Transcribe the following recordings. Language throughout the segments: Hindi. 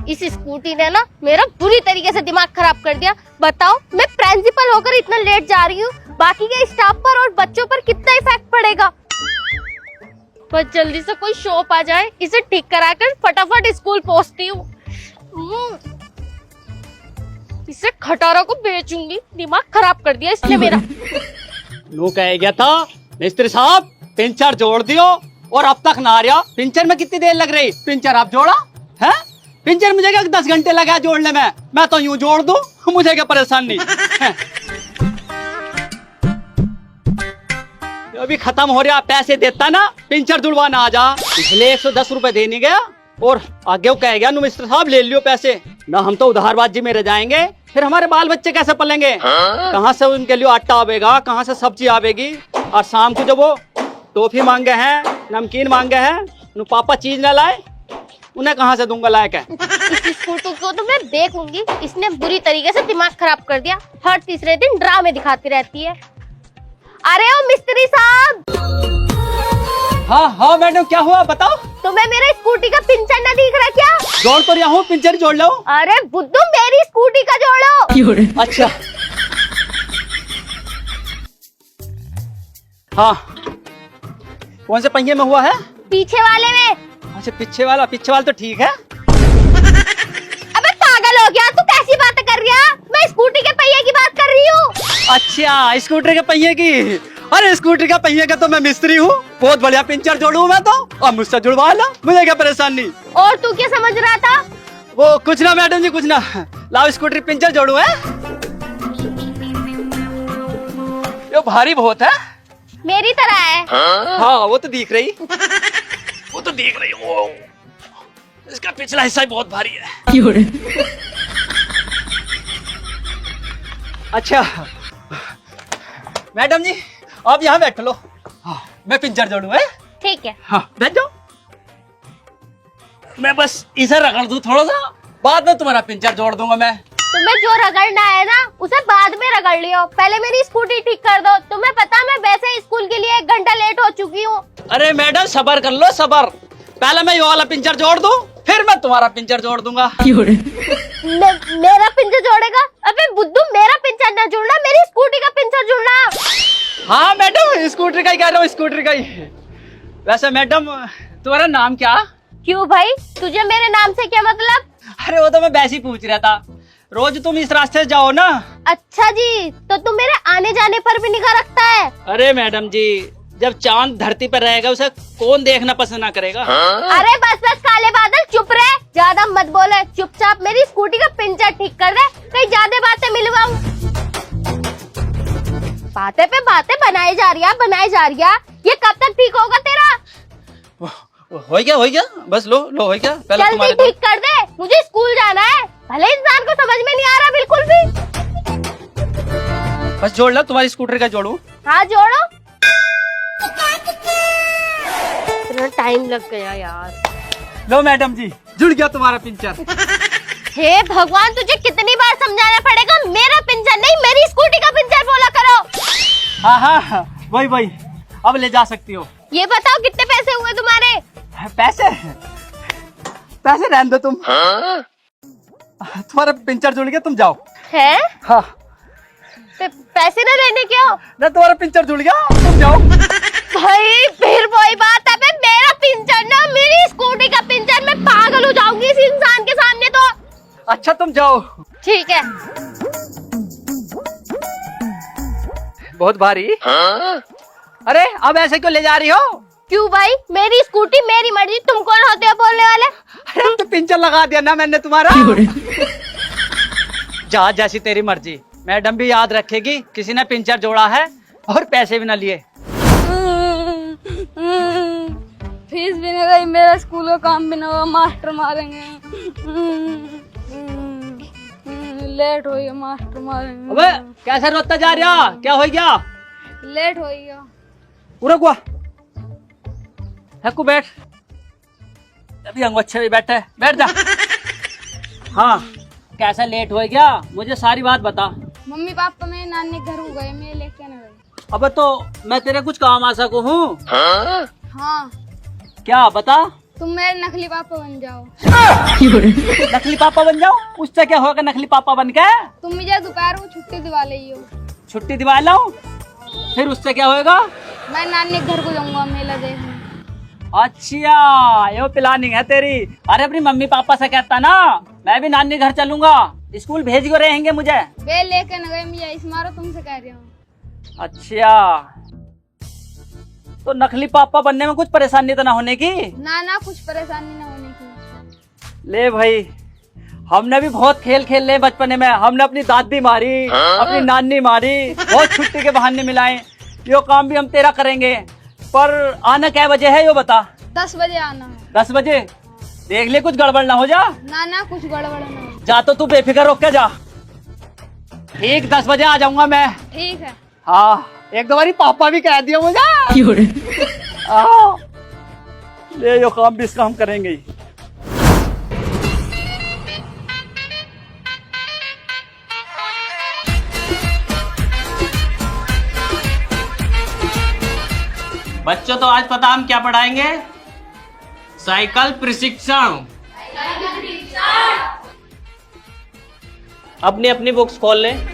इस स्कूटी ने ना मेरा बुरी तरीके से दिमाग खराब कर दिया। बताओ, मैं प्रिंसिपल होकर इतना लेट जा रही हूँ, बाकी के स्टाफ पर और बच्चों पर कितना इफेक्ट पड़ेगा। बस जल्दी से कोई शॉप आ जाए, इसे ठीक कराकर फटाफट स्कूल पहुँचती हूँ। इसे खटारा को बेचूंगी, दिमाग खराब कर दिया इसने मेरा। नू कह गया था मिस्त्री साहब पिंचर जोड़ दियो और अब तक ना आ रहा। पिंचर में कितनी देर लग रही, पिंचर आप जोड़ा है? पिंचर मुझे क्या 10 घंटे लगा जोड़ने में, मैं तो यूं जोड़ दूं, मुझे क्या परेशानी। अभी खत्म हो रहा, पैसे देता ना पिंचर जुड़वाना आ जा। इसलिए 110 रुपए देने गया और आगे वो कह गया नु मिस्टर साहब ले लियो पैसे ना, हम तो उधारबाजी में रह जाएंगे, फिर हमारे बाल बच्चे कैसे पलेंगे? कहाँ से उनके लिए आटा आवेगा, कहाँ से सब्जी आवेगी? और शाम को जब वो टॉफी मांगे हैं, नमकीन मांगे हैं, पापा चीज ना लाए, उन्हें कहाँ से दूंगा लायक है? इस स्कूटी को तो मैं देखूंगी, इसने बुरी तरीके से दिमाग खराब कर दिया। हर तीसरे दिन ड्रामे दिखाती रहती है। अरे ओ मिस्त्री साहब। हाँ हाँ मैडम, क्या हुआ बताओ। तुम्हें मेरे स्कूटी का पिंचर न दिख रहा क्या? जोड़ तो रहा हूँ, पिंचर जोड़ लो। अरे बुद्धू, मेरी स्कूटी का जोड़ो। अच्छा हाँ, कौन से पहिए में हुआ है? पीछे वाले में। अच्छा पीछे वाला तो ठीक है। अबे पागल हो गया तू, कैसी बातें कर रही है? मैं स्कूटी के पहिए की बात कर रही हूँ। अच्छा स्कूटर के पहिए की। अरे स्कूटर का पहिए का तो मैं मिस्त्री हूँ, बहुत बढ़िया पिंचर जोड़ू मैं तो, अब मुझसे जुड़वा ला, मुझे क्या परेशानी। और तू क्या समझ रहा था? वो कुछ ना मैडम जी, कुछ ना। लाओ स्कूटर पिंचर जोड़ू है। ये भारी बहुत है। मेरी तरह है। हाँ वो तो दिख रही, वो तो दिख रही। वो इसका पिछला हिस्सा ही बहुत भारी है। अच्छा मैडम जी आप यहाँ बैठ लो, हाँ, मैं पिंचर जोड़ू है। ठीक है। हाँ बैठ जाओ, मैं बस इसे रगड़ दूं थोड़ा सा, बाद में तुम्हारा पिंचर जोड़ दूंगा मैं। तुम्हें जो रगड़ना है ना उसे बाद में रगड़ लियो, पहले मेरी स्कूटी ठीक कर दो। तुम्हें पता मैं वैसे स्कूल के लिए 1 घंटा लेट हो चुकी हूँ। अरे मैडम सबर कर लो, सबर, पहले मैं ये वाला पिंचर जोड़ दूं, फिर मैं तुम्हारा पिंचर जोड़ दूंगा। मेरा पिंचर जोड़ेगा? अबे बुद्धू, मेरा पिंचर न जोड़ना, मेरी स्कूटी का पिंचर जोड़ना। हाँ मैडम स्कूटर का ही कह रहा हूँ, स्कूटर का ही। वैसे मैडम तुम्हारा नाम क्या? क्यों भाई, तुझे मेरे नाम से क्या मतलब? अरे वो तो मैं वैसे ही पूछ रहा था, रोज तुम इस रास्ते से जाओ ना। अच्छा जी, तो तुम मेरे आने जाने पर भी निगाह रखता है? अरे मैडम जी, जब चांद धरती पर रहेगा उसे कौन देखना पसंद ना करेगा। अरे बस बस काले बादल, चुप रहे, ज्यादा मत बोले, चुपचाप मेरी स्कूटी का पिंचर ठीक कर दे, कहीं ज्यादा बातें मिलवाऊं। बातें पे बातें बनाई जा रही है, ये कब तक ठीक होगा तेरा? हो गया, बस लो हो गया। पहले जल्दी ठीक कर दे, मुझे स्कूल जाना है। भले इंसान को समझ में नहीं आ रहा बिल्कुल भी। बस जोड़ लो, तुम्हारी स्कूटर का जोड़ू। हाँ जोड़ो। इतना टाइम लग गया यार। लो मैडम जी, जुड़ गया तुम्हारा पिंचर। हे भगवान, तुझे कितनी बार समझाना पड़ेगा, मेरा पिंचर नहीं मेरी स्कूटी का पिंचर बोला करो। हाँ वही, अब ले जा सकती हो। ये बताओ कितने पैसे हुए तुम्हारे? पैसे रहने दो तुम। तुम्हारा पिंचर जुड़ गया, तुम जाओ। है? हाँ। पैसे न लेने क्यों? ना तुम्हारा पिंचर जुड़ गया, तुम जाओ। भाई फिर वही बात है, मेरा पिंचर ना, मेरी स्कूटी का पिंचर, मैं पागल हो जाऊंगी इस इंसान के सामने तो। अच्छा तुम जाओ। ठीक है। बहुत भारी। अरे अब ऐसे क्यों ले जा रही हो? क्यों भाई, मेरी स्कूटी मेरी मर्जी, तुम कौन होते हो बोलने वाले? अरे तो पिंचर लगा दिया ना मैंने तुम्हारा। जा जैसी तेरी मर्जी, मैडम भी याद रखेगी किसी ने पिंचर जोड़ा है और पैसे भी ना लिए। फीस भी नहीं गई, मेरा स्कूल का काम भी ना हुआ, मास्टर मारेंगे। लेट हो गया, मास्टर मारेंगे। अबे कैसे रोता जा रहा, क्या हो गया? लेट हो गया। पूरा हुआ है, बैठ, अभी अंगो अच्छे भी बैठे, बैठ जा। हाँ कैसा लेट हो गया, मुझे सारी बात बता। मम्मी पापा मेरे नानी घर हो गए, मैं लेके ना गई। अब तो मैं तेरे कुछ काम आ सकूं हूँ। हाँ क्या बता? तुम मेरे नकली पापा बन जाओ। नकली पापा बन जाओ? उससे क्या होगा नकली पापा बन के? तुम मुझे दोपहर को छुट्टी दिवा ली हो। छुट्टी दिवा लाऊं? फिर उससे क्या होएगा? मैं नानी के घर को जाऊंगा मेला देखने। अच्छा, ये प्लानिंग है तेरी। अरे अपनी मम्मी पापा से कहता ना, मैं भी नानी घर चलूंगा, स्कूल भेज के रहेंगे मुझे। वे लेके न गए मुझे, इस मारो तुमसे कह रही हूँ। अच्छा, तो नकली पापा बनने में कुछ परेशानी तो ना होने की? ना कुछ परेशानी ना होने की। ले भाई, हमने भी बहुत खेल खेल ले बचपने में। हमने अपनी दादी मारी, अपनी नानी मारी, बहुत छुट्टी के बहाने मिलाए। यो काम भी हम तेरा करेंगे, पर आना क्या बजे है यो बता। 10 बजे आना है। 10 बजे? देख ले कुछ गड़बड़ ना हो जा। ना कुछ गड़बड़ ना हो। जा तो तू बेफिक्र होके के जा। ठीक 10 बजे आ जाऊंगा मैं। ठीक है। हाँ, एक दो बारी पापा भी कह दिया मुझे। हाँ, ले यो काम भी इसका हम करेंगे ही। बच्चों, तो आज पता हम क्या पढ़ाएंगे? साइकिल प्रशिक्षण। अपनी अपनी बुक्स खोल लें।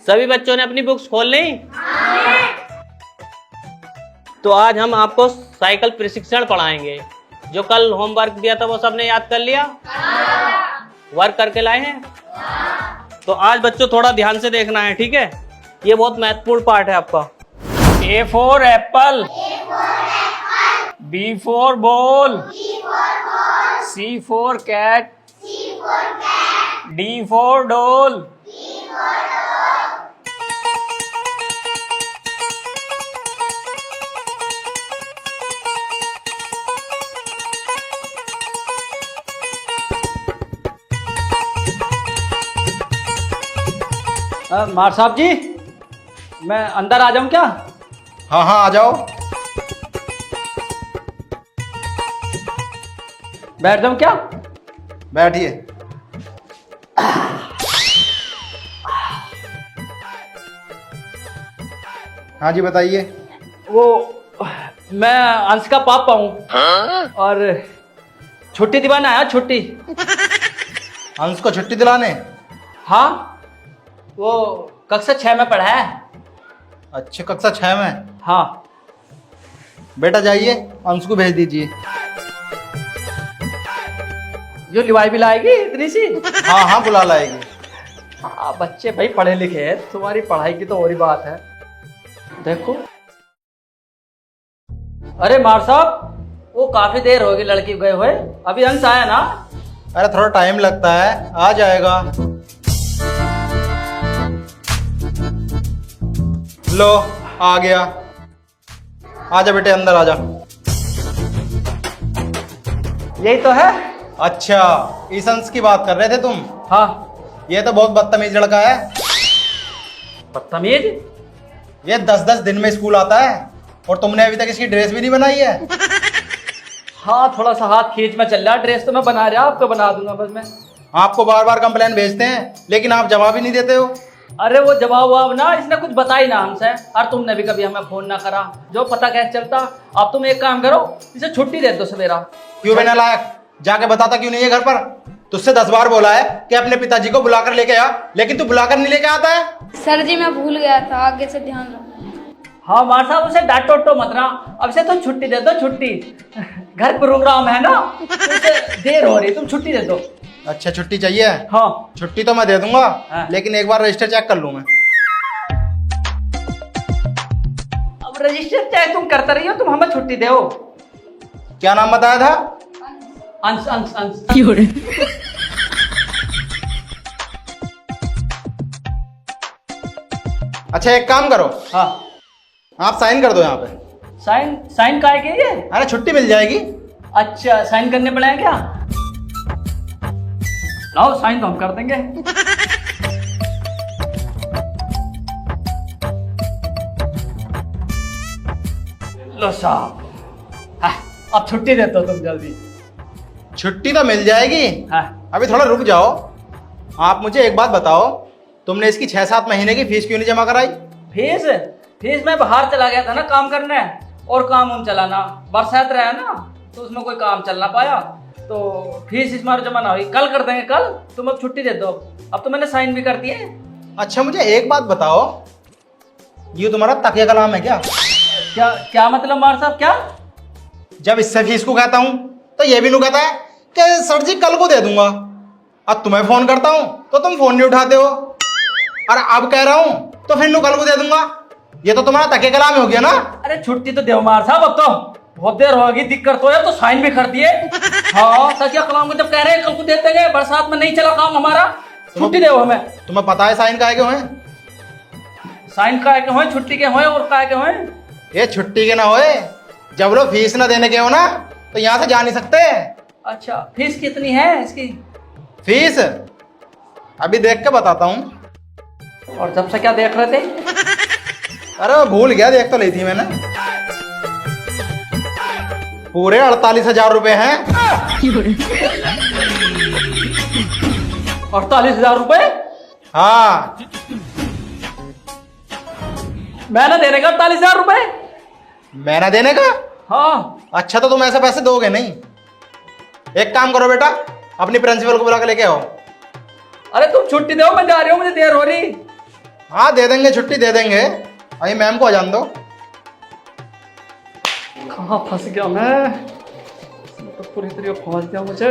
सभी बच्चों ने अपनी बुक्स खोल ली? तो आज हम आपको साइकिल प्रशिक्षण पढ़ाएंगे। जो कल होमवर्क दिया था वो सबने याद कर लिया? वर्क करके लाए हैं? तो आज बच्चों थोड़ा ध्यान से देखना है, ठीक है? ये बहुत महत्वपूर्ण पार्ट है आपका। A for apple, B for ball, C for cat, D for doll. मार साहब जी, मैं अंदर आ जाऊं क्या? हाँ हाँ आ जाओ। बैठ जाऊं क्या? बैठिए। हाँ जी बताइए। वो मैं अंश का पापा हूँ और छुट्टी दिवाना आया। छुट्टी। अंश को छुट्टी दिलाने? हाँ, वो कक्षा 6 में पढ़ा है। अच्छा, कक्षा 6 में? हाँ। बेटा जाइए, अंश को भेज दीजिए। जो लिवाई भी लाएगी इतनी सी? हाँ हाँ बुला लाएगी। हाँ, बच्चे भाई पढ़े लिखे हैं, तुम्हारी पढ़ाई की तो और ही बात है। देखो, अरे मार साहब, वो काफी देर होगी लड़की गए हुए, अभी अंश आया ना? अरे थोड़ा टाइम लगता है, आ जाएगा। लो आ गया। आजा बेटे अंदर आजा। यही तो है। अच्छा, इस अंश की बात कर रहे थे तुम? हाँ। ये तो बहुत बदतमीज लड़का है। बदतमीज? ये 10-10 दिन में स्कूल आता है और तुमने अभी तक इसकी ड्रेस भी नहीं बनाई है। हाँ, थोड़ा सा हाथ खींच में चल रहा। ड्रेस तो मैं बना रहा, आपको बना दूंगा बस मैं। आपको बार बार कंप्लेन भेजते हैं लेकिन आप जवाब ही नहीं देते हो। अरे वो जवाब ना, इसने कुछ बताई ना हमसे, और तुमने भी कभी हमें फोन ना करा, जो पता कैसे चलता। अब तुम एक काम करो, इसे छुट्टी दे दो सवेरा। क्यों बिना लायक? जाके बताता क्यों नहीं है घर पर? तुझसे 10 बार बोला है कि अपने पिताजी को बुलाकर लेके आ, लेकिन तू बुलाकर नहीं लेके आता है। सर जी मैं भूल गया था, आगे से ध्यान रखो। हाँ मार साहब, उसे डांटो टो मत ना, अब से तो छुट्टी दे दो। छुट्टी, घर प्रोग्राम है ना, उसे देर हो रही, तुम छुट्टी दे दो। अच्छा छुट्टी चाहिए? हाँ। छुट्टी तो मैं दे दूंगा, हाँ। लेकिन एक बार रजिस्टर चेक कर लूं मैं। अब रजिस्टर चाहे तुम करते रही हो, तुम हमें छुट्टी दो। क्या नाम बताया था? अंश अंश अंश। अच्छा एक काम करो, हाँ। आप साइन कर दो यहाँ पे। साइन? साइन काहे के लिए? अरे छुट्टी मिल जाएगी। अच्छा, साइन करने पड़े हैं क्या? लाओ, साइन तो हम कर देंगे। लो साहब, हाँ, अब छुट्टी देते हो तुम जल्दी। छुट्टी तो मिल जाएगी। हाँ। अभी थोड़ा रुक जाओ। आप मुझे एक बात बताओ, तुमने इसकी 6-7 महीने की फीस क्यों नहीं जमा कराई? फीस? फीस मैं बाहर चला गया था ना काम करने, और काम उम चलाना, बरसात रहा ना तो उसमें कोई काम चल ना पाया, तो फीस इस बार जमा ना हुई। कल कर देंगे, कल तुम अब छुट्टी दे दो। अब तो मैंने साइन भी कर दिए। अच्छा मुझे एक बात बताओ, ये तुम्हारा तकिया कलाम है क्या? क्या क्या मतलब मार साहब? क्या जब इससे फीस को कहता हूँ तो ये भी नहीं कहता है कि सर जी कल को दे दूंगा। अब तुम्हें फोन करता हूँ तो तुम फोन नहीं उठाते हो, और अब कह रहा हूँ तो फिर नु कल को दे दूंगा। ये तो तुम्हारा तकिया कलाम हो गया ना। अरे छुट्टी तो दो मार साहब, अब तो बहुत देर होगी, दिक्कत तो है, तो साइन भी कर दिए। हाँ तकिया कलाम को जब कह रहे हैं कल को दे देंगे, बरसात में नहीं चला काम हमारा, छुट्टी दो हमें। तुम्हें पता है साइन काहे के हैं? साइन का के होए, छुट्टी के होए और का के होए? ये छुट्टी के ना होए, जब लोग फीस ना देने के हो ना तो यहाँ से जा नहीं सकते। अच्छा फीस कितनी है इसकी? फीस अभी देख के बताता हूँ। और जब से क्या देख रहे थे? अरे मैं भूल गया, देख तो ली थी मैंने। पूरे 48,000 रुपए हैं। 48,000 रुपए? हाँ मैंने देने का 48,000 रुपए? मैंने देने का? हाँ। अच्छा तो तुम ऐसे पैसे दोगे नहीं। एक काम करो बेटा, अपनी प्रिंसिपल को बुला के लेके आओ। अरे तुम छुट्टी दो, मैं जा रही हूँ, मुझे देर हो रही। हाँ दे देंगे, छुट्टी दे देंगे। अभी मैम को आ जान दो। कहाँ फंस गया मैं, तो पूरी तरह फंस गया मुझे।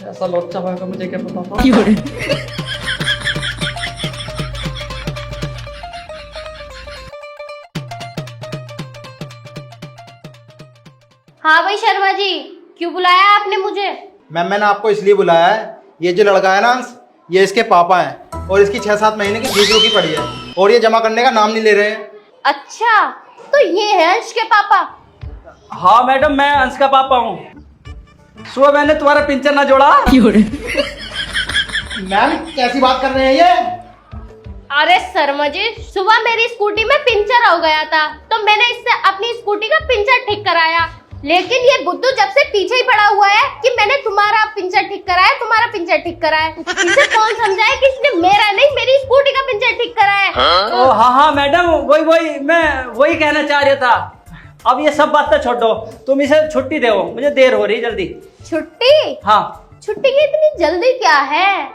ऐसा लोचा होगा मुझे क्या पता था। हाँ भाई शर्मा जी, क्यों बुलाया आपने मुझे? मैम मैंने आपको इसलिए बुलाया है, ये जो लड़का है ना अंश, ये इसके पापा हैं और इसकी 6-7 महीने की फीस रुकी पड़ी है और ये जमा करने का नाम नहीं ले रहे हैं। अच्छा तो ये है अंश के पापा? हाँ मैडम, मैं अंश का पापा हूँ। सुबह मैंने तुम्हारा पिंचर ना जोड़ा। मैम कैसी बात कर रहे हैं ये? अरे शर्मा जी, सुबह मेरी स्कूटी में पंचर हो गया था तो मैंने इससे अपनी स्कूटी का पंचर ठीक कराया, लेकिन ये बुद्धू जब से पीछे ही पड़ा हुआ है कि मैंने तुम्हारा पंचर ठीक कराया, तुम्हारा पंचर ठीक कराया। इसे कौन समझाए कि इसने मेरा नहीं मेरी स्कूटी का पंचर ठीक कराया? ओ हाँ मैडम, वही मैं वही कहना चाह रहा था। अब ये सब बातें छोड़ दो, तुम इसे छुट्टी दो, मुझे देर हो रही, जल्दी। छुट्टी? हाँ। छुट्टी की इतनी जल्दी क्या है?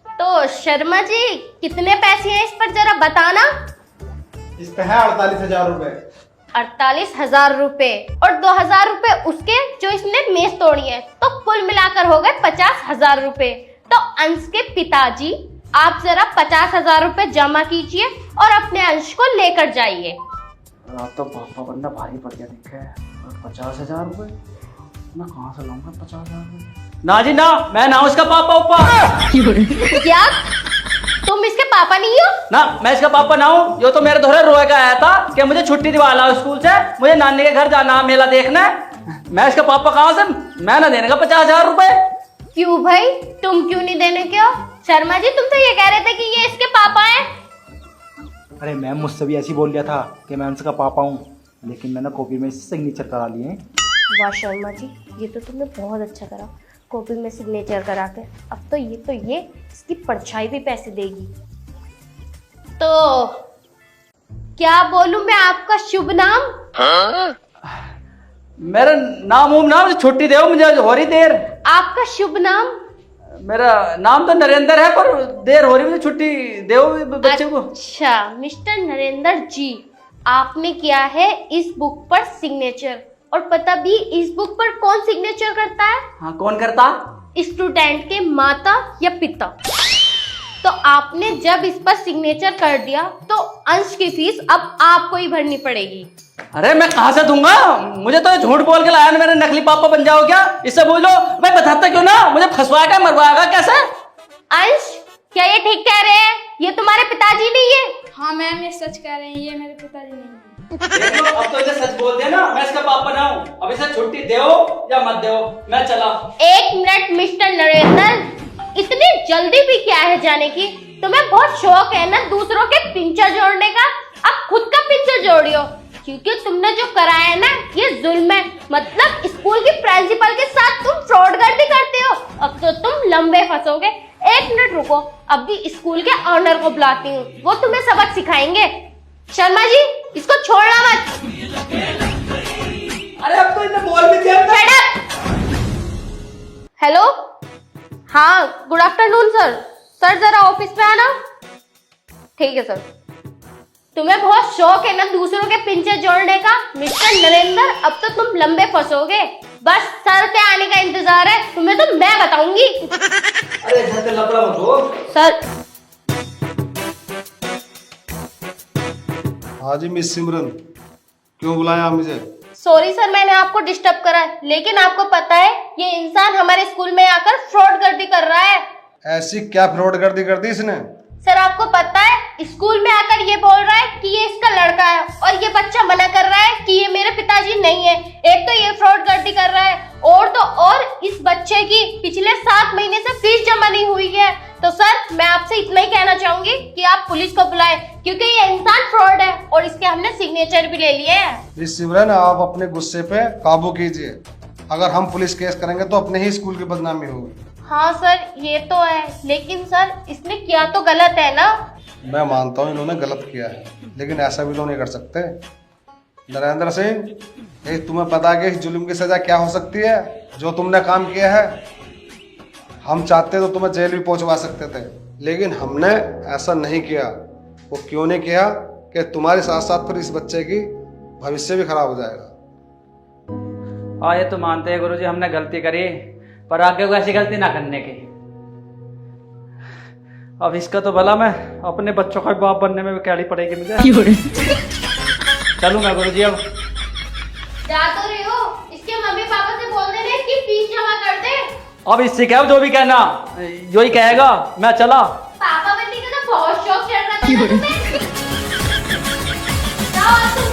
तो शर्मा जी कितने पैसे हैं इस पर जरा बताना। इस पे है 48,000 रुपए। 48,000 रुपए और 2,000 रुपए उसके जो इसने मेज तोड़ी है, तो कुल मिलाकर हो गए 50,000 रुपए। तो अंश के पिताजी आप जरा 50,000 रुपए जमा कीजिए और अपने अंश को लेकर जाइए। तो पापा बंदा भारी पड़ गया दिखे। 50,000 रुपए मैं कहाँ से लाऊंगा? 50,000 रुपए ना जी ना, मैं ना उसका पापा उपा। क्या तुम इसके पापा नहीं हो? ना मैं इसका पापा ना हूँ। यो तो मेरे दोहरे रोए का आया था कि मुझे छुट्टी दिवाला स्कूल से, मुझे नानी के घर जाना, मेला देखना है। मैं इसका पापा कहाँ से? मैं ना देने का 50,000 रुपए। क्यों भाई, तुम क्यों नहीं देने के हो? शर्मा जी तुम तो ये कह रहे थे कि ये इसके पापा हैं। अरे मैम मुझसे भी ऐसी बोल लिया था कि मैं उसका पापा हूँ, लेकिन मैंने कॉपी में सिग्नेचर करा लिए। वाह शर्मा जी, ये तो तुमने बहुत अच्छा करा, कॉपी में सिग्नेचर करा के। अब तो ये इसकी परछाई भी पैसे देगी। तो क्या बोलूं मैं आपका शुभ नाम? मेरा नाम छुट्टी दो, मुझे हो रही देर। आपका शुभ नाम? मेरा नाम तो नरेंद्र है, पर देर हो रही, मुझे छुट्टी दो बच्चे को। अच्छा मिस्टर नरेंद्र जी, आपने किया है इस बुक पर सिग्नेचर, और पता भी इस बुक पर कौन सिग्नेचर करता है? हाँ कौन करता? स्टूडेंट के माता या पिता। तो आपने जब इस पर सिग्नेचर कर दिया तो अंश की फीस अब आपको ही भरनी पड़ेगी। अरे मैं कहाँ से दूंगा? मुझे तो झूठ बोल के लाया ना, मेरे नकली पापा बन जाओ क्या? इससे बोलो, मैं बताता क्यों ना, मुझे फंसवाएगा मरवाएगा कैसे? अंश क्या ये ठीक कह रहे हैं? ये तुम्हारे पिताजी नहीं है? हाँ मैम ये सच कह रहे हैं, ये मेरे पिताजी नहीं है। देख लो, अब तो इसे सच बोल दे ना, मैं इसका पापा ना हूँ। अब इसे छुट्टी दो या मत दो, मैं चला। 1 मिनट मिस्टर नरेंद्र, इतनी जल्दी भी क्या है जाने की? तुम्हें बहुत शौक है ना दूसरों के पिंचर जोड़ने का, अब खुद का पिंचर जोड़ियो, क्योंकि तुमने जो कराया है ना ये जुल्म है। मतलब स्कूल की प्रिंसिपल के साथ तुम फ्रॉडगर्दी करते हो, अब तो तुम लंबे फंसोगे। 1 मिनट रुको, अभी स्कूल के ऑनर को बुलाती हूँ, वो तुम्हें सबक सिखाएंगे। शर्मा जी इसको छोड़ना मत। अरे अब तो इन्हें बोल भी दिया था। Shut up! हेलो, हाँ गुड आफ्टरनून सर। सर जरा ऑफिस पे आना। ठीक है सर। तुम्हें बहुत शौक है ना दूसरों के पिंचे जोड़ने का मिस्टर नरेंद्र, अब तो तुम लंबे फंसोगे। बस सर के आने का इंतजार है, तुम्हें तो मैं बताऊंगी। अरे घर से लफड़ा मत हो। सर हाँ जी मिस सिमरन, क्यों बुलाया मुझे? सॉरी सर, मैंने आपको डिस्टर्ब करा है, लेकिन आपको पता है ये इंसान हमारे स्कूल में आकर फ्रॉडगर्दी कर रहा है। ऐसी क्या फ्रॉडगर्दी कर दी इसने? सर आपको पता है स्कूल में आकर ये बोल रहा है कि ये इसका लड़का है, और ये बच्चा मना कर रहा है कि ये मेरे पिताजी नहीं है। एक तो ये फ्रॉडगर्दी कर रहा है, और तो और इस बच्चे की पिछले 7 महीने से फीस जमा नहीं हुई है। तो सर मैं आपसे इतना ही कहना चाहूंगी कि आप पुलिस को बुलाएं, क्योंकि ये इंसान फ्रॉड है और इसके हमने सिग्नेचर भी ले लिए हैं। मिस सिमरन, आप अपने गुस्से पे काबू कीजिए। अगर हम पुलिस केस करेंगे तो अपने ही स्कूल की बदनामी होगी। हाँ सर ये तो है, लेकिन सर इसने किया तो गलत है ना। मैं मानता हूँ इन्होंने गलत किया है, लेकिन ऐसा भी तो नहीं कर सकते। नरेंद्र सिंह, ये तुम्हें पता है कि इस जुल्म की सजा क्या हो सकती है जो तुमने काम किया है? हम चाहते तो तुम्हें जेल भी पहुंचवा सकते थे, लेकिन हमने ऐसा नहीं किया। वो क्यों नहीं किया कि तुम्हारे साथ साथ फिर इस बच्चे की भविष्य भी खराब हो जाएगा। हाँ ये तो मानते हैं गुरुजी, हमने गलती करी, पर आगे को ऐसी गलती ना करने की। अब इसका तो भला मैं अपने बच्चों का बाप बनने में भी कैड़ी पड़ेगी मुझे। चलूं मैं गुरुजी अब। जा तो रहे हो, इसके मम्मी पापा से बोल देना इसकी फीस जमा कर दे। अब इससे क्या जो भी कहना जो ही कहेगा, मैं चला। पापा बनने का तो बहुत शौक चढ़ रहा था ना तुम्हें। जाओ अब तुम